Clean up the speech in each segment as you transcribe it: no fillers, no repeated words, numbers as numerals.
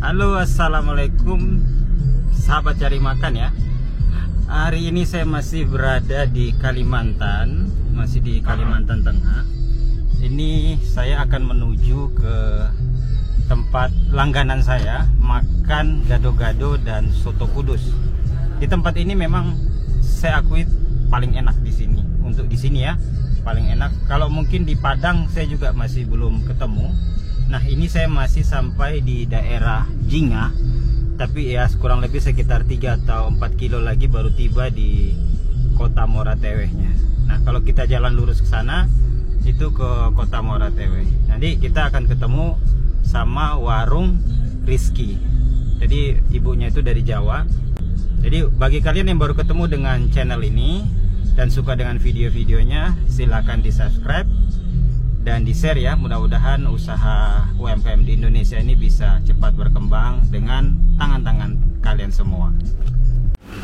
Halo, assalamualaikum sahabat cari makan ya. Hari ini saya masih berada di Kalimantan, masih di Kalimantan Tengah. Ini saya akan menuju ke tempat langganan saya, makan gado-gado dan soto kudus. Di tempat ini memang saya akui paling enak di sini. Untuk di sini ya, paling enak. Kalau mungkin di Padang saya juga masih belum ketemu. Nah, ini saya masih sampai di daerah Jingah, tapi ya kurang lebih sekitar 3 atau 4 kilo lagi baru tiba di kota Moratewehnya. Nah, kalau kita jalan lurus ke sana itu ke kota Morateweh. Nanti kita akan ketemu sama warung Rizky. Jadi ibunya itu dari Jawa. Jadi bagi kalian yang baru ketemu dengan channel ini dan suka dengan video-videonya, silahkan di subscribe dan di share ya. Mudah-mudahan usaha UMKM di Indonesia ini bisa cepat berkembang dengan tangan-tangan kalian semua.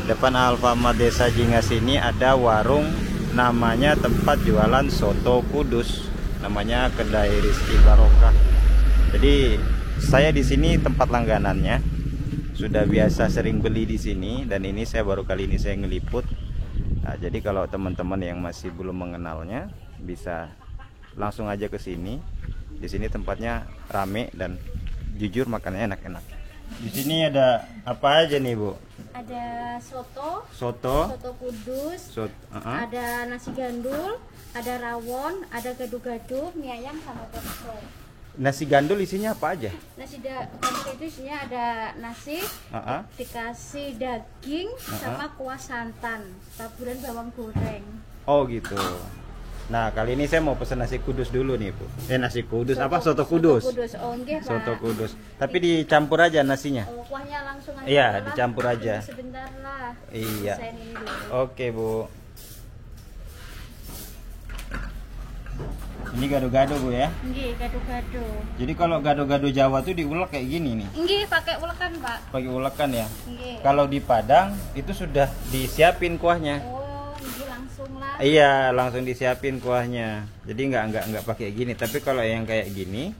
Depan Alfamart Desa Jingah sini ada warung, namanya tempat jualan soto kudus, namanya kedai Rizky Barokah. Jadi saya di sini tempat langganannya, sudah biasa sering beli di sini, dan ini saya baru kali ini saya ngeliput. Nah, jadi kalau teman-teman yang masih belum mengenalnya bisa langsung aja ke sini. Di sini tempatnya rame dan jujur makannya enak-enak. Di sini ada apa aja nih, Bu? Ada soto kudus, ada nasi gandul, ada rawon, ada gado-gado, mie ayam sama bakso. Nasi gandul isinya apa aja? Nasi gandul itu isinya ada nasi, dikasih daging sama kuah santan, taburan bawang goreng. Oh gitu. Nah, kali ini saya mau pesan nasi kudus dulu nih, Bu. Nasi kudus soto kudus. Soto kudus. Oh, enggak, Pak. Soto kudus. Tapi dicampur aja nasinya. Oh, kuahnya langsung aja. Iya, dicampur aja. Sebentar lah. Iya. Oke, Bu. Ini gado-gado, Bu ya? Nggih, gado-gado. Jadi kalau gado-gado Jawa tuh diulek kayak gini nih. Nggih, pakai ulekan, Pak. Pakai ulekan ya? Nggih. Kalau di Padang itu sudah disiapin kuahnya. Oh, nggih, langsung lah. Iya, langsung disiapin kuahnya. Jadi nggak pakai gini. Tapi kalau yang kayak gini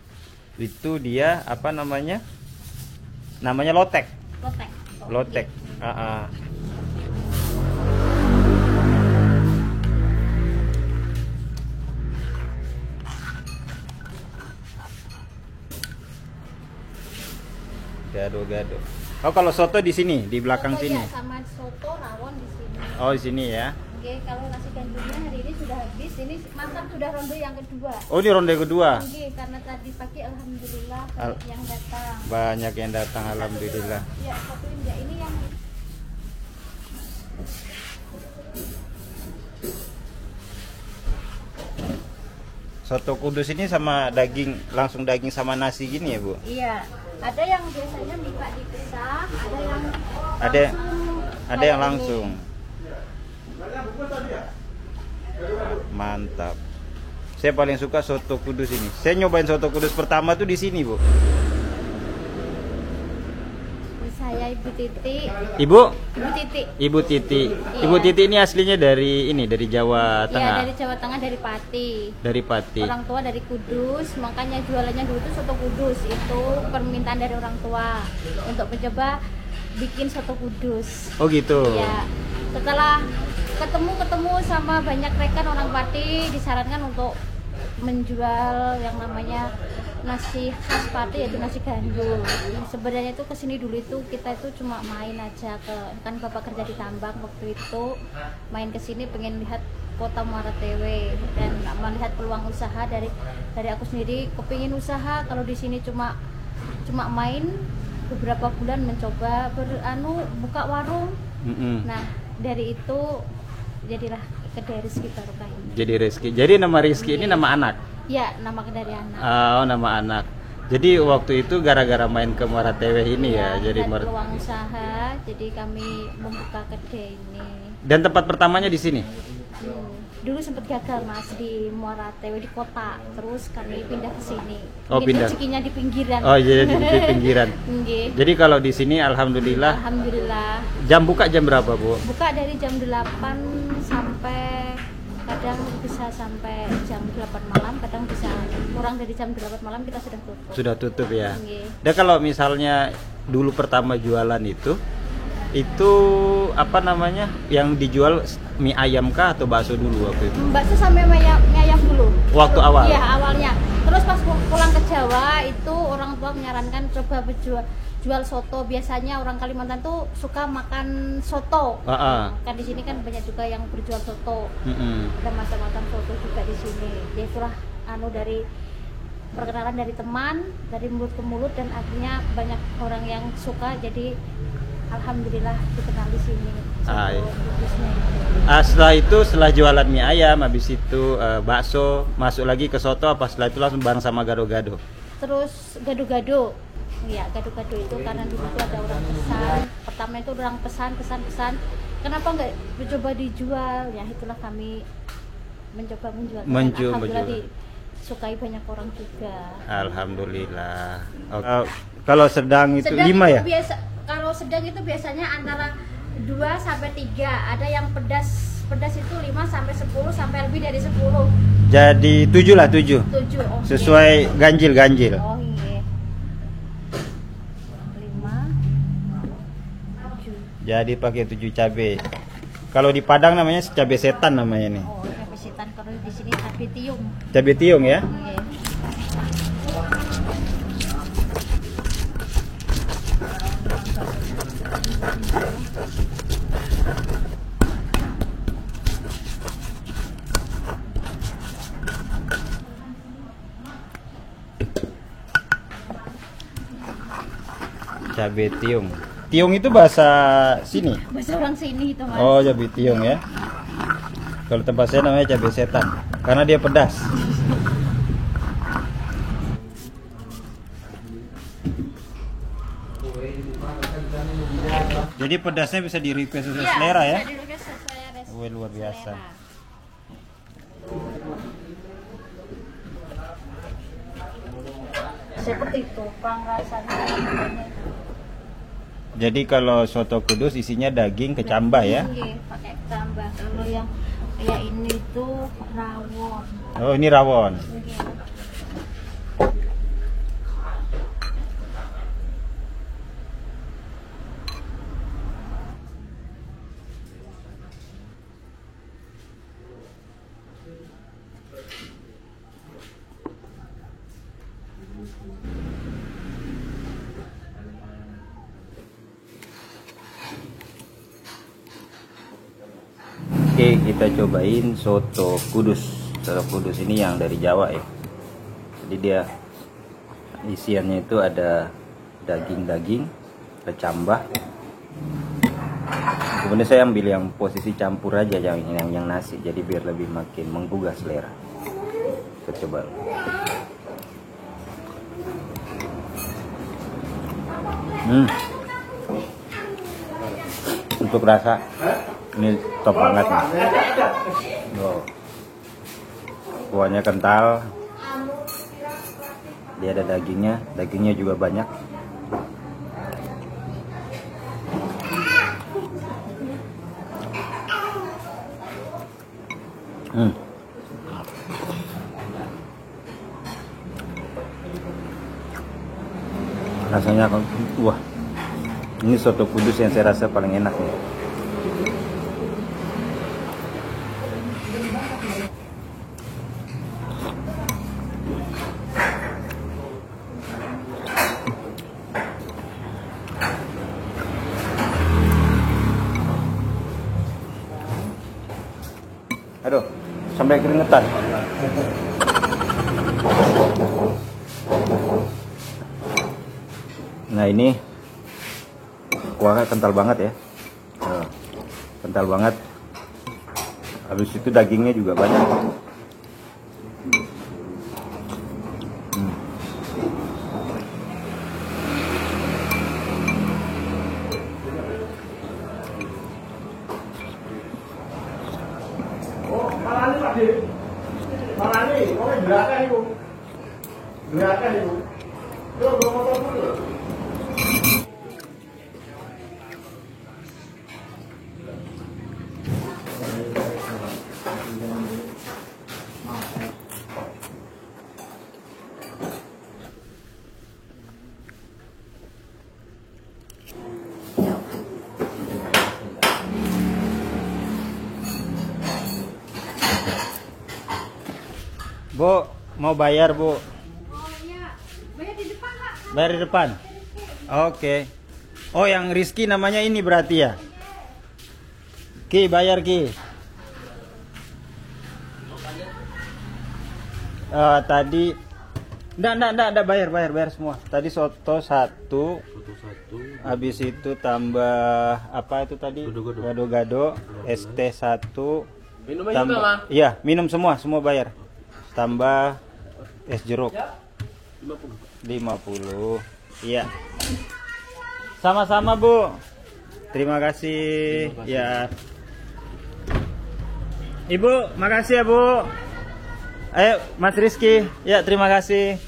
itu dia apa namanya? Namanya lotek. Lotek. Lotek. Gado-gado. Oh, kalau soto di sini, di belakang soto, sini. Ya, sama soto rawon di sini. Oh, di sini ya. Oke, kalau nasi gandulnya hari ini sudah habis. Ini masak sudah ronde yang kedua. Oh, ini ronde kedua. Oke, karena tadi pagi alhamdulillah banyak yang datang. Banyak yang datang, alhamdulillah. Ya, satu ya ini yang Soto kudus ini sama daging, langsung daging sama nasi gini ya, Bu? Iya. Ada yang biasanya minta dipisah, ada yang langsung. Mantap. Saya paling suka soto kudus ini. Saya nyobain soto kudus pertama tuh di sini, Bu. Saya Ibu Titi. Ibu Titi. Ibu Titi. Iya. Ibu Titi ini aslinya dari Jawa Tengah. Iya, dari Jawa Tengah, dari Pati. Dari Pati. Orang tua dari Kudus, makanya jualannya dulu itu soto kudus. Itu permintaan dari orang tua untuk mencoba bikin soto kudus. Oh gitu. Iya. Setelah ketemu sama banyak rekan orang Pati, disarankan untuk menjual yang namanya nasi khas Pati, yaitu nasi gandul. Sebenarnya itu kesini dulu itu kita itu cuma main aja, kan bapak kerja di tambang waktu itu, main kesini pengen lihat kota Morateweh dan melihat peluang usaha dari aku sendiri, kepingin usaha. Kalau di sini cuma main, beberapa bulan mencoba buka warung. Nah, dari itu jadilah kedai Rizky Barokah ini. Jadi Rizky. Jadi nama Rizky ini nama anak? Ya, nama kedai anak. Oh, nama anak. Jadi waktu itu gara-gara main ke Morateweh ini ya, jadi peluang usaha, jadi kami membuka kedai ini. Dan tempat pertamanya di sini? Dulu sempat gagal, Mas, di Morateweh di kota, terus kami pindah ke sini. Oh, pindah. Rezekinya di pinggiran. Oh, jadi di pinggiran. Jadi kalau di sini alhamdulillah. Jam buka jam berapa, Bu? Buka dari jam 8 sampai kadang bisa sampai jam 8 malam, kadang bisa kurang dari jam 8 malam kita sudah tutup. Sudah tutup ya. Okay. Dan kalau misalnya dulu pertama jualan itu apa namanya, yang dijual mie ayam kah atau bakso dulu waktu itu? Bakso sampai mie ayam dulu. Waktu awal? Iya, awalnya. Terus pas pulang ke Jawa itu orang tua menyarankan coba jual soto. Biasanya orang Kalimantan tuh suka makan soto. Kan di sini kan banyak juga yang berjual soto. Ada macam-macam soto juga di sini. Ya itulah dari perkenalan dari teman, dari mulut ke mulut, dan akhirnya banyak orang yang suka, jadi alhamdulillah dikenal di sini. Setelah itu, setelah jualan mie ayam, habis itu bakso, masuk lagi ke soto, apa setelah itu langsung bareng sama gado-gado? Terus gado-gado. Iya, gado-gado itu karena dulu itu ada orang pesan. Pertama itu orang pesan, kenapa nggak mencoba dijual? Ya itulah kami mencoba menjual. Alhamdulillah disukai banyak orang juga. Alhamdulillah. Kalau sedang itu 5 ya? Kalau sedang itu biasanya antara 2 sampai 3. Ada yang pedas itu 5 sampai 10 sampai lebih dari 10. Jadi 7 lah, 7. 7. Oh, sesuai ganjil. Oh iya. 5 7. Jadi pakai 7 cabai. Kalau di Padang namanya cabai setan namanya nih. Oh, cabai setan. Kalau di sini cabai tiung. Cabai tiung ya? Iya. Cabai tiung. Tiung itu bahasa sini? Bahasa orang sini itu, Mas. Oh, cabai tiung ya. Kalau tempat saya namanya cabai setan karena dia pedas. Jadi pedasnya bisa di request sesuai selera ya? Bisa di request sesuai Wih, luar biasa. selera. Seperti itu, Bang, rasanya. Jadi kalau soto Kudus isinya daging kecambah ya? Iya, pakai kecambah. Kalau yang kayak ini tuh rawon. Oh, ini rawon. Iya. Oke, kita cobain soto Kudus. Soto Kudus ini yang dari Jawa ya. Jadi dia isiannya itu ada daging-daging, kecambah. Kemudian saya ambil yang posisi campur aja, yang nasi, jadi biar lebih makin menggugah selera. Kita coba. Untuk rasa ini top banget nih. Wow. Kuahnya kental. Dia ada dagingnya juga banyak. Rasanya wah. Ini soto Kudus yang saya rasa paling enak nih. Aduh, sampai keringetan. Nah, ini kuahnya kental banget ya. Kental banget. Habis itu dagingnya juga banyak. Bu, mau bayar, Bu? Oh iya, bayar di depan Pak. Bayar di depan. Oke. Oh, yang Rizky namanya ini berarti ya? Ki, bayar Ki. Tadi enggak bayar semua. Tadi soto satu. Habis itu tambah apa itu tadi? Gado-gado, ST 1. Minumnya Tambah, juga, Bang? iya, minum semua bayar. Tambah es jeruk 50. Iya. Sama-sama, Bu. Terima kasih. Ya. Ibu, makasih ya, Bu. Ayo, Mas Rizky. Ya, terima kasih.